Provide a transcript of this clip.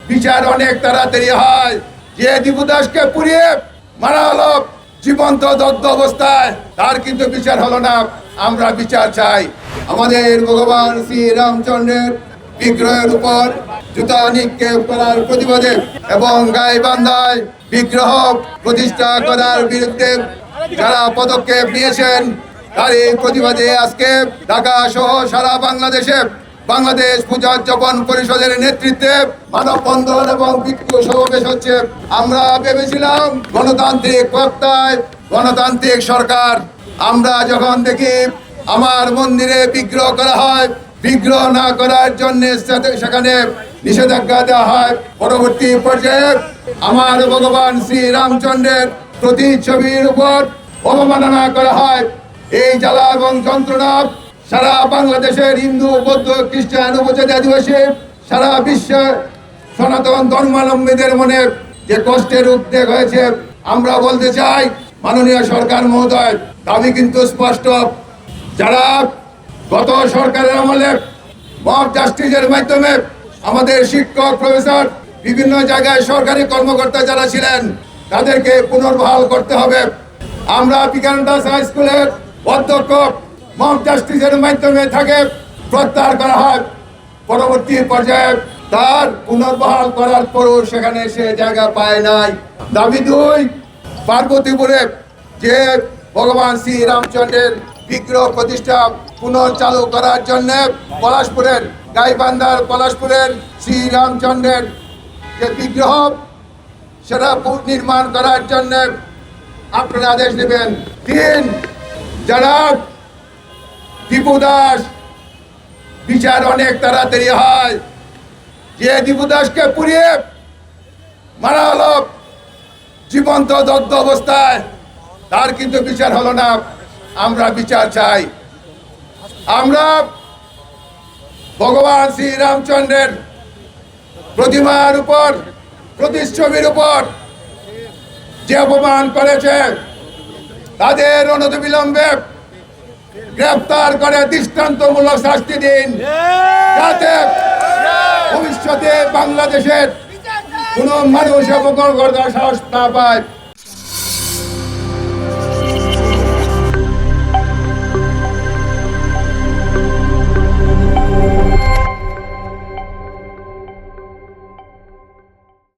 বিচার অনেক তাড়াতাড়ি হয়। যে দীপু দাসকে পুড়িয়ে মারা হলো জীবন্ত দগ্ধ অবস্থায়, তার কিন্তু বিচার হলো না। আমরা বিচার চাই। আমাদের ভগবান শ্রী রামচন্দ্রের বিগ্রহের উপর জুতা নিক্ষেপ করার প্রতিবাদে এবং গাইবান্ধায় বিগ্রহ প্রতিষ্ঠা করার বিরুদ্ধে যারা পদক্ষেপ নিয়েছেন, তার এই প্রতিবাদে আজকে ঢাকা সহ সারা বাংলাদেশে বাংলাদেশ পূজার্চপন পরিষদের নেতৃত্বে মানববন্ধন এবং বিক্ষোভ সমাবেশ হচ্ছে। আমরা ভেবেছিলাম গণতান্ত্রিক বক্তায় গণতান্ত্রিক সরকার। আমরা যখন দেখি আমার মন্দিরে বিগ্রহ করা হয়, বিগ্রহ না করার জন্য সেখানে নিষেধাজ্ঞা দেওয়া হয়। পরবর্তী পর্যায়ে আমার ভগবান শ্রী রামচন্দ্রের প্রতিচ্ছবির উপর অবমাননা করা হয়। এই জ্বালা এবং যন্ত্রণা সারা বাংলাদেশের হিন্দু, বৌদ্ধ, খ্রিস্টান, উপজাতি, আদিবাসী, সারা বিশ্বে সনাতন ধর্মাবলম্বীদের মনে যে কষ্টের উদ্বেগ হয়েছে। আমরা বলতে চাই, মাননীয় সরকার মহোদয়, দাবি কিন্তু স্পষ্ট। যারা গত সরকারের আমলে মব জাস্টিসের মাধ্যমে আমাদের শিক্ষক, প্রফেসর, বিভিন্ন জায়গায় সরকারি কর্মকর্তা যারা ছিলেন, তাদেরকে পুনর্বহাল করতে হবে। আমরা বিজ্ঞানদাস হাই স্কুলের অধ্যক্ষ মব জাস্টিসের মাধ্যমে তাকে প্রত্যাহার করা হয়। পরবর্তী পর্যায়ে তার পুনর্বহাল করার পরও সেখানে সে জায়গা পায় নাই। দাবি 2, পার্বতীপুরে যে ভগবান শ্রী রামচন্দ্রের বিগ্রহ প্রতিষ্ঠা পুনর্চালু করার জন্য পলাশপুরের গাইবান্ধার পলাশপুরের শ্রী রামচন্দ্রের যে বিগ্রহ, সেটা নির্মাণ করার জন্য আপনারা আদেশ দেবেন। 3, যারা দীপু দাস, বিচার অনেক তাড়াতাড়ি হয়। যে দীপু দাসকে পুড়িয়ে মারা হলো জীবন্ত দগ্ধ অবস্থায়, তার কিন্তু বিচার হলো না। আমরা বিচার চাই। আমরা ভগবান শ্রী রামচন্দ্রের প্রতিমার উপর, প্রতিচ্ছবির উপর যে অপমান করেছে, তাদের অনতিবিলম্বে গ্রেফতার করে দৃষ্টান্তমূলক শাস্তি দিন, যাতে ভবিষ্যতে বাংলাদেশের কোনো মানুষ অপকর্ম করার সাহস না পায়।